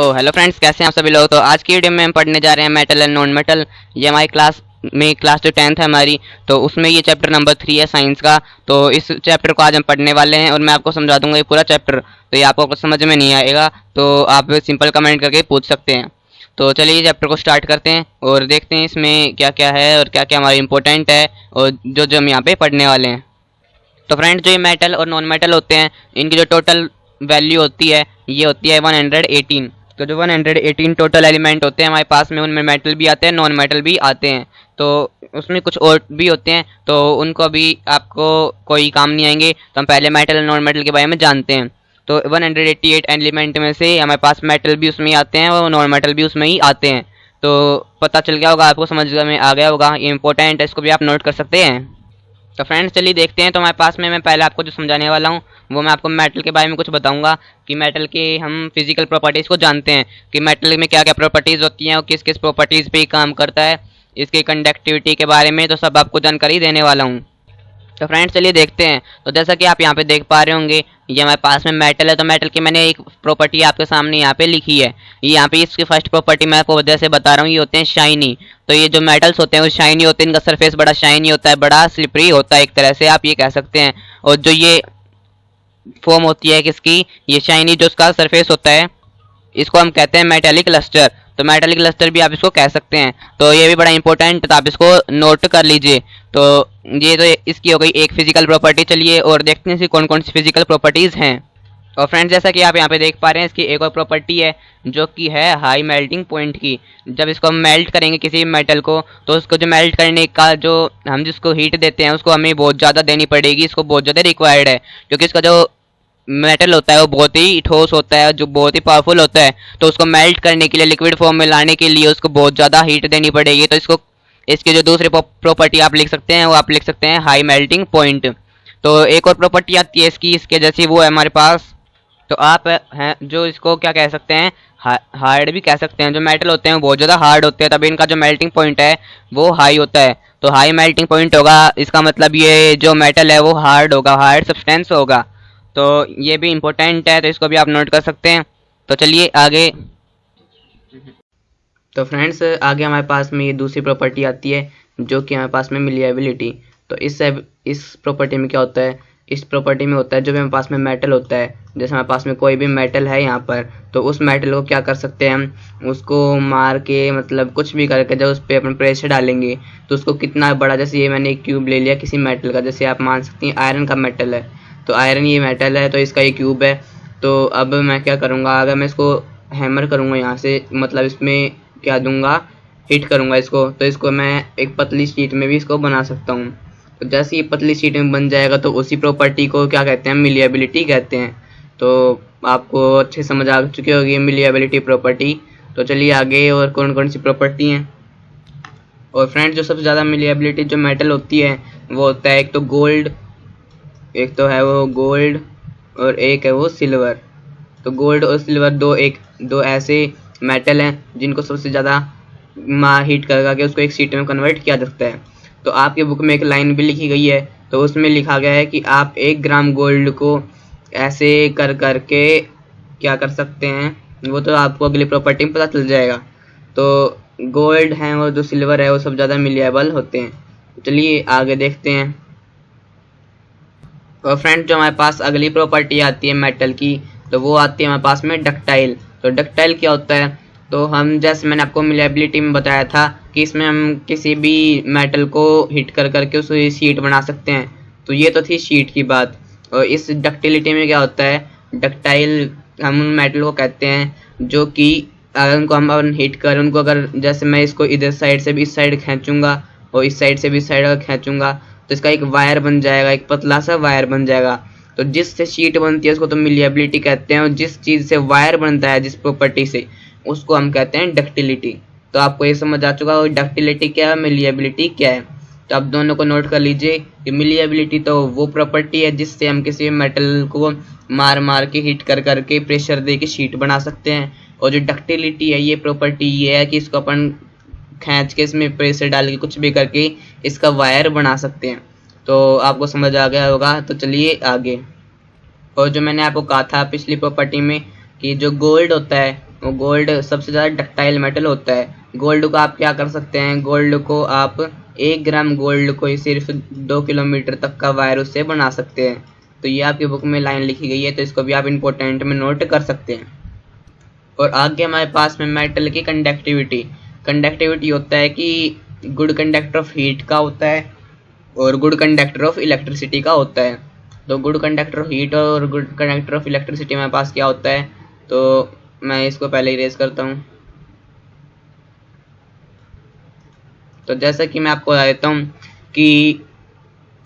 तो hello friends, कैसे हैं आप सभी लोग। तो आज की वीडियो में हम पढ़ने जा रहे हैं मेटल एंड नॉन मेटल। ये हमारी क्लास जो 10th है हमारी, तो उसमें ये चैप्टर नंबर 3 है साइंस का। तो इस चैप्टर को आज हम पढ़ने वाले हैं और मैं आपको समझा दूंगा ये पूरा चैप्टर। तो ये आपको कुछ समझ में नहीं आएगा तो आप सिंपल कमेंट करके पूछ सकते हैं। तो चलिए ये चैप्टर को स्टार्ट करते हैं और देखते हैं इसमें क्या क्या है और क्या क्या हमारा इंपॉर्टेंट है और जो हम यहाँ पे पढ़ने वाले हैं। तो फ्रेंड्स, जो ये मेटल और नॉन मेटल होते हैं, इनकी जो टोटल वैल्यू होती है ये होती है 118। तो जो 118 टोटल एलिमेंट होते हैं हमारे पास में, उनमें मेटल भी आते हैं, नॉन मेटल भी आते हैं। तो उसमें कुछ और भी होते हैं तो उनको भी आपको कोई काम नहीं आएंगे। तो हम पहले मेटल और नॉन मेटल के बारे में जानते हैं। तो 188 एलिमेंट में से हमारे पास मेटल भी उसमें ही आते हैं और नॉन मेटल भी उसमें ही आते हैं। तो पता चल गया होगा आपको, समझ में आ गया होगा, ये इंपॉर्टेंट है, इसको भी आप नोट कर सकते हैं। तो फ्रेंड्स चलिए देखते हैं। तो हमारे पास में मैं पहले आपको जो समझाने वाला हूँ वो मैं आपको मेटल के बारे में कुछ बताऊंगा कि मेटल के हम फिजिकल प्रॉपर्टीज़ को जानते हैं कि मेटल में क्या क्या प्रॉपर्टीज़ होती हैं और किस किस प्रॉपर्टीज़ पे काम करता है, इसकी कंडक्टिविटी के बारे में तो सब आपको जानकारी देने वाला हूँ। तो फ्रेंड्स चलिए देखते हैं। तो जैसा कि आप यहाँ पे देख पा रहे होंगे, ये हमारे पास में मेटल है। तो मेटल की मैंने एक प्रॉपर्टी आपके सामने यहाँ पे लिखी है। ये यहाँ पे इसकी फर्स्ट प्रॉपर्टी मैं आपको वजह से बता रहा हूँ, ये होते हैं शाइनी। तो ये जो मेटल्स होते हैं वो शाइनी होते हैं, इनका सरफेस बड़ा शाइनी होता है, बड़ा स्लिपरी होता है, एक तरह से आप ये कह सकते हैं। और जो ये फॉर्म होती है किसकी, ये शाइनी जो इसका सरफेस होता है, इसको हम कहते हैं मेटेलिक लस्टर। तो मेटेलिक लस्टर भी आप इसको कह सकते हैं। तो ये भी बड़ा इंपॉर्टेंट, तो आप इसको नोट कर लीजिए। तो ये तो इसकी हो गई एक फिजिकल प्रॉपर्टी। चलिए और देखते हैं इसकी कौन कौन सी फिजिकल प्रॉपर्टीज़ हैं। और फ्रेंड्स जैसा कि आप यहाँ पे देख पा रहे हैं, इसकी एक और प्रॉपर्टी है जो कि है हाई मेल्टिंग पॉइंट की। जब इसको हम मेल्ट करेंगे किसी भी मेटल को, तो उसको जो मेल्ट करने का जो हम जिसको हीट देते हैं उसको हमें बहुत ज़्यादा देनी पड़ेगी, इसको बहुत ज़्यादा रिक्वायर्ड है। क्योंकि इसका जो मेटल होता है वो बहुत ही ठोस होता है, जो बहुत ही पावरफुल होता है। तो उसको मेल्ट करने के लिए, लिक्विड फॉर्म में लाने के लिए उसको बहुत ज़्यादा हीट देनी पड़ेगी। तो इसकी जो दूसरी प्रॉपर्टी आप लिख सकते हैं वो आप लिख सकते हैं हाई मेल्टिंग पॉइंट। तो एक और प्रॉपर्टी आती है इसकी, इसके जैसी, वो है हमारे पास। तो आप हैं जो इसको क्या कह सकते हैं, हार्ड भी कह सकते हैं। जो मेटल होते हैं वो बहुत ज़्यादा हार्ड होते हैं, तभी इनका जो मेल्टिंग पॉइंट है वो हाई होता है। तो हाई मेल्टिंग पॉइंट होगा, इसका मतलब ये जो मेटल है वो हार्ड होगा, हार्ड सब्सटेंस होगा। तो ये भी इम्पोर्टेंट है, तो इसको भी आप नोट कर सकते हैं। तो चलिए आगे। तो फ्रेंड्स आगे हमारे पास में ये दूसरी प्रॉपर्टी आती है जो कि हमारे पास में मिलिएबिलिटी। तो इस प्रॉपर्टी में क्या होता है, इस प्रॉपर्टी में होता है जो भी हमारे पास में मेटल होता है, जैसे हमारे पास में कोई भी मेटल है यहाँ पर, तो उस मेटल को क्या कर सकते हैं हम, उसको मार के, मतलब कुछ भी करके जब उस पर अपन प्रेशर डालेंगे तो उसको कितना बड़ा, जैसे ये मैंने एक क्यूब ले लिया किसी मेटल का, जैसे आप मान सकते हैं आयरन का मेटल है। तो आयरन ये मेटल है, तो इसका ये क्यूब है। तो अब मैं क्या करूँगा, अगर मैं इसको हैमर करूँगा यहाँ से, मतलब इसमें क्या दूंगा, हिट करूँगा इसको, तो इसको मैं एक पतली शीट में भी इसको बना सकता हूँ। तो जैसे ये पतली शीट में बन जाएगा तो उसी प्रॉपर्टी को क्या कहते हैं, मिलिएबिलिटी कहते हैं। तो आपको अच्छे समझ आ चुकी होगी मिलिएबिलिटी प्रॉपर्टी। तो चलिए आगे और कौन कौन सी प्रॉपर्टी हैं। और फ्रेंड्स जो सबसे ज़्यादा मिलिएबिलिटी जो मेटल होती है वो होता है, एक तो गोल्ड, एक तो है वो गोल्ड और एक है वो सिल्वर। तो गोल्ड और सिल्वर दो ऐसे मेटल हैं जिनको सबसे ज़्यादा हीट करके उसको एक शीट में कन्वर्ट किया जा सकता है। तो आपके बुक में एक लाइन भी लिखी गई है, तो उसमें लिखा गया है कि आप 1 ग्राम गोल्ड को ऐसे कर करके क्या कर सकते हैं, वो तो आपको अगली प्रॉपर्टी में पता चल जाएगा। तो गोल्ड है और जो सिल्वर है वो सब ज़्यादा मिलिएबल होते हैं। चलिए आगे देखते हैं। और फ्रेंड जो हमारे पास अगली प्रॉपर्टी आती है मेटल की, तो वो आती है हमारे पास में डक्टाइल। तो डक्टाइल क्या होता है, तो हम जैसे मैंने आपको मिलिएबिलिटी में बताया था कि इसमें हम किसी भी मेटल को हिट कर करके उसकी शीट बना सकते हैं। तो ये तो थी शीट की बात। और इस डक्टिलिटी में क्या होता है, डक्टाइल हम उन मेटल को कहते हैं जो कि अगर उनको हम हिट करें, उनको अगर जैसे मैं इसको इधर साइड से भी इस साइड खींचूंगा और इस साइड से भी इस साइड अगर खींचूंगा तो इसका एक वायर बन जाएगा, एक पतला सा वायर बन जाएगा। तो जिससे शीट बनती है उसको तो मिलिएबिलिटी कहते हैं, और जिस चीज़ से वायर बनता है, जिस प्रॉपर्टी से, उसको हम कहते हैं डक्टिलिटी। तो आपको ये समझ आ चुका है डक्टिलिटी क्या है, मिलिएबिलिटी क्या है। तो आप दोनों को नोट कर लीजिए कि मिलिएबिलिटी तो वो प्रॉपर्टी है जिससे हम किसी मेटल को मार मार के हिट कर करके प्रेशर दे के शीट बना सकते हैं। और जो डक्टिलिटी है, ये प्रॉपर्टी ये है कि इसको अपन खींच के इसमें प्रेशर डाल के कुछ भी करके इसका वायर बना सकते हैं। तो आपको समझ आ गया होगा। तो चलिए आगे। और जो मैंने आपको कहा था पिछली प्रॉपर्टी में कि जो गोल्ड होता है वो गोल्ड सबसे ज़्यादा डक्टाइल मेटल होता है। गोल्ड को आप क्या कर सकते हैं, गोल्ड को आप 1 ग्राम गोल्ड को ही सिर्फ 2 किलोमीटर तक का वायर उससे बना सकते हैं। तो ये आपकी बुक में लाइन लिखी गई है, तो इसको भी आप इम्पोर्टेंट में नोट कर सकते हैं। और आगे हमारे पास में मेटल की कंडक्टिविटी। कंडक्टिविटी होता है कि गुड कंडक्टर ऑफ हीट का होता है और गुड कंडक्टर ऑफ इलेक्ट्रिसिटी का होता है। तो गुड कंडक्टर ऑफ हीट और गुड कंडक्टर ऑफ इलेक्ट्रिसिटी हमारे पास क्या होता है, तो मैं इसको पहले इरेज करता हूँ। तो जैसा कि मैं आपको बता देता हूँ कि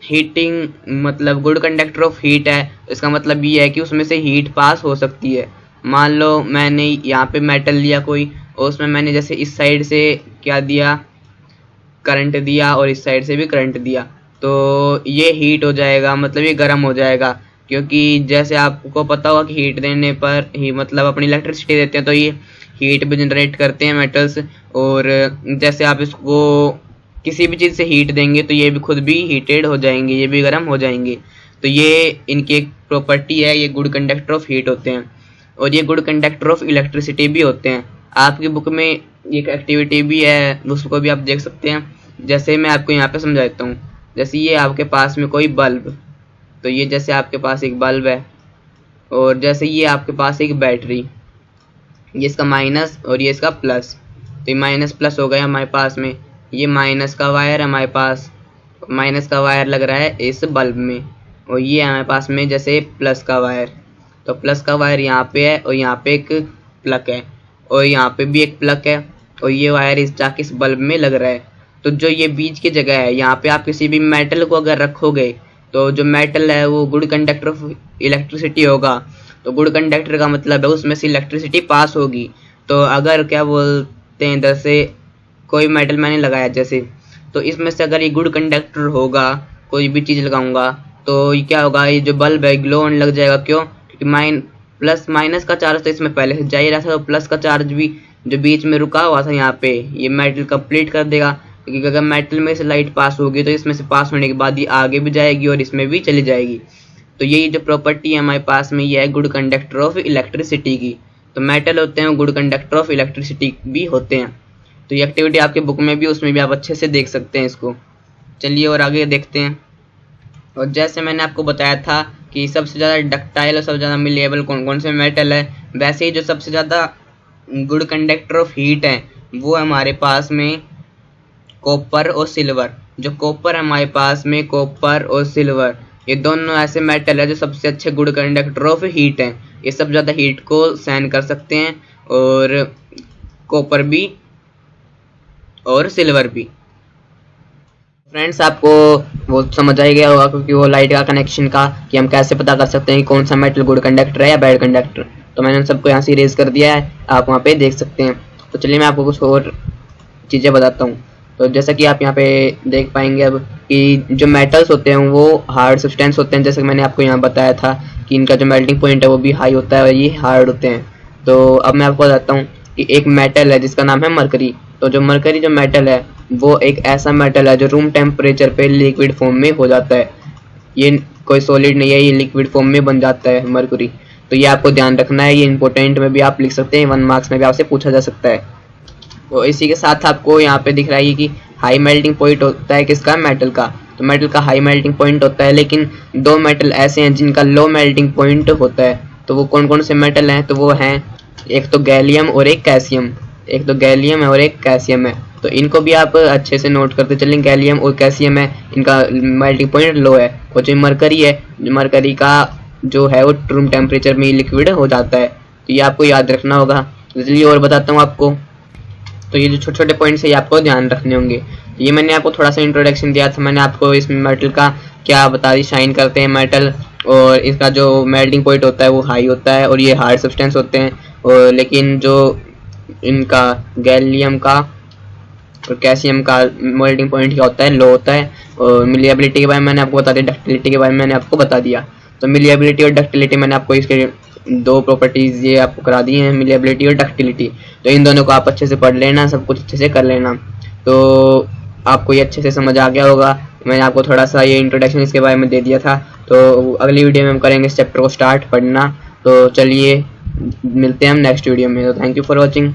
हीटिंग मतलब गुड कंडक्टर ऑफ हीट है, इसका मतलब ये है कि उसमें से हीट पास हो सकती है। मान लो मैंने यहाँ पे मेटल लिया कोई, और उसमें मैंने जैसे इस साइड से क्या दिया, करंट दिया, और इस साइड से भी करंट दिया, तो ये हीट हो जाएगा, मतलब ये गर्म हो जाएगा। क्योंकि जैसे आपको पता होगा कि हीट देने पर ही मतलब अपनी इलेक्ट्रिसिटी देते हैं, तो ये हीट भी जनरेट करते हैं मेटल्स। और जैसे आप इसको किसी भी चीज़ से हीट देंगे तो ये भी खुद भी हीटेड हो जाएंगे, ये भी गर्म हो जाएंगे। तो ये इनकी एक प्रॉपर्टी है, ये गुड कंडक्टर ऑफ हीट होते हैं और ये गुड कंडक्टर ऑफ इलेक्ट्रिसिटी भी होते हैं। आपकी बुक में एक एक्टिविटी भी है, उसको भी आप देख सकते हैं। जैसे मैं आपको यहाँ पे समझाता हूँ, जैसे ये आपके पास में कोई बल्ब, तो ये जैसे आपके पास एक बल्ब है, और जैसे ये आपके पास एक बैटरी, ये इसका माइनस और ये इसका प्लस। तो ये माइनस प्लस हो गया हमारे पास में, ये माइनस का वायर हमारे पास, माइनस का वायर लग रहा है इस बल्ब में, और ये हमारे पास में जैसे प्लस का वायर। तो प्लस का वायर यहाँ पे है और यहाँ पे एक प्लग है और यहाँ पे भी एक प्लग है, और ये वायर इस जाके इस बल्ब में लग रहा है। तो जो ये बीच की जगह है, यहाँ पे आप किसी भी मेटल को अगर रखोगे तो जो मेटल है वो गुड कंडक्टर ऑफ इलेक्ट्रिसिटी होगा। तो गुड कंडक्टर का मतलब है उसमें से इलेक्ट्रिसिटी पास होगी। तो अगर क्या बोलते हैं, जैसे कोई मेटल मैंने लगाया जैसे, तो इसमें से अगर ये गुड कंडक्टर होगा, कोई भी चीज़ लगाऊंगा, तो ये क्या होगा, ये जो बल्ब है ग्लो होने लग जाएगा। क्यों? क्योंकि प्लस माइनस का चार्ज तो इसमें पहले से जा ही रहा था, तो प्लस का चार्ज भी जो बीच में रुका हुआ था यहाँ पे, ये मेटल कंप्लीट कर देगा। क्योंकि अगर मेटल में से लाइट पास होगी तो इसमें से पास होने के बाद ये आगे भी जाएगी और इसमें भी चली जाएगी। तो यही जो प्रॉपर्टी है हमारे पास में, ये है गुड कंडक्टर ऑफ इलेक्ट्रिसिटी की। तो मेटल होते हैं गुड कंडक्टर ऑफ इलेक्ट्रिसिटी भी होते हैं। तो ये एक्टिविटी आपके बुक में भी, उसमें भी आप अच्छे से देख सकते हैं इसको। चलिए और आगे देखते हैं। और जैसे मैंने आपको बताया था कि सबसे ज़्यादा डक्टाइल और सबसे ज़्यादा मिलेबल कौन कौन से मेटल है, वैसे ही जो सबसे ज़्यादा गुड कंडक्टर ऑफ हीट है वो हमारे पास में कॉपर और सिल्वर। जो कॉपर है हमारे पास में, कॉपर और सिल्वर, ये दोनों ऐसे मेटल है जो सबसे अच्छे गुड कंडक्टर ऑफ हीट हैं। ये सब ज़्यादा हीट को सहन कर सकते हैं, और कॉपर भी और सिल्वर भी। फ्रेंड्स आपको वो समझ आ ही गया होगा, क्योंकि वो लाइट का कनेक्शन का कि हम कैसे पता कर सकते हैं कि कौन सा मेटल गुड कंडक्टर है या बैड कंडक्टर। तो मैंने उन सबको यहाँ से इरेज कर दिया है, आप वहाँ पे देख सकते हैं। तो चलिए मैं आपको कुछ और चीज़ें बताता हूँ। तो जैसा कि आप यहाँ पे देख पाएंगे अब कि जो मेटल्स होते हैं वो हार्ड सब्सटेंस होते हैं। जैसे कि मैंने आपको यहाँ बताया था कि इनका जो मेल्टिंग पॉइंट है वो भी हाई होता है और ये हार्ड होते हैं। तो अब मैं आपको बताता हूँ कि एक मेटल है जिसका नाम है मरकरी। तो जो मरकरी जो मेटल है वो एक ऐसा मेटल है जो रूम टेम्परेचर पे लिक्विड फॉर्म में हो जाता है। ये कोई सॉलिड नहीं है, ये लिक्विड फॉर्म में बन जाता है मरकरी। तो ये आपको ध्यान रखना है, ये इंपॉर्टेंट में भी आप लिख सकते हैं, 1 मार्क्स में भी आपसे पूछा जा सकता है। और इसी के साथ आपको यहाँ पे दिख रहा है कि हाई मेल्टिंग पॉइंट होता है किसका, मेटल का। तो मेटल का हाई मेल्टिंग पॉइंट होता है, लेकिन 2 मेटल ऐसे हैं जिनका लो मेल्टिंग पॉइंट होता है। तो वो कौन कौन से मेटल हैं, तो वो हैं एक तो गैलियम और एक कैल्शियम। एक तो गैलियम है और एक कैल्शियम है। तो इनको भी आप अच्छे से नोट करते चलें, गैलियम और कैल्शियम है, इनका मेल्टिंग पॉइंट लो है। और जो मरकरी है, मरकरी का जो है वो रूम टेम्परेचर में लिक्विड हो जाता है। तो ये आपको याद रखना होगा। इसलिए और बताता हूँ आपको। तो ये जो छोटे छोटे पॉइंट्स है ये आपको ध्यान रखने होंगे। तो ये मैंने आपको थोड़ा सा इंट्रोडक्शन दिया था, मैंने आपको इस मेटल का क्या बता दी, शाइन करते हैं मेटल, और इसका जो मेल्टिंग पॉइंट होता है वो हाई होता है और ये हार्ड सब्सटेंस होते हैं। और लेकिन जो इनका गैलियम का और कैल्शियम का मेल्टिंग पॉइंट क्या होता है, लो होता है। और मिलिएबिलिटी के बारे में मैंने आपको बता दिया, डक्टिलिटी के बारे में मैंने आपको बता दिया। तो मिलिएबिलिटी और डक्टिलिटी मैंने आपको इसके 2 प्रॉपर्टीज ये आपको करा दी हैं, मिलिएबिलिटी और डक्टिलिटी। तो इन दोनों को आप अच्छे से पढ़ लेना, सब कुछ अच्छे से कर लेना। तो आपको ये अच्छे से समझ आ गया होगा। मैंने आपको थोड़ा सा ये इंट्रोडक्शन इसके बारे में दे दिया था। तो अगली वीडियो में हम करेंगे इस चैप्टर को स्टार्ट पढ़ना। तो चलिए मिलते हैं हम नेक्स्ट वीडियो में। तो थैंक यू फॉर वॉचिंग।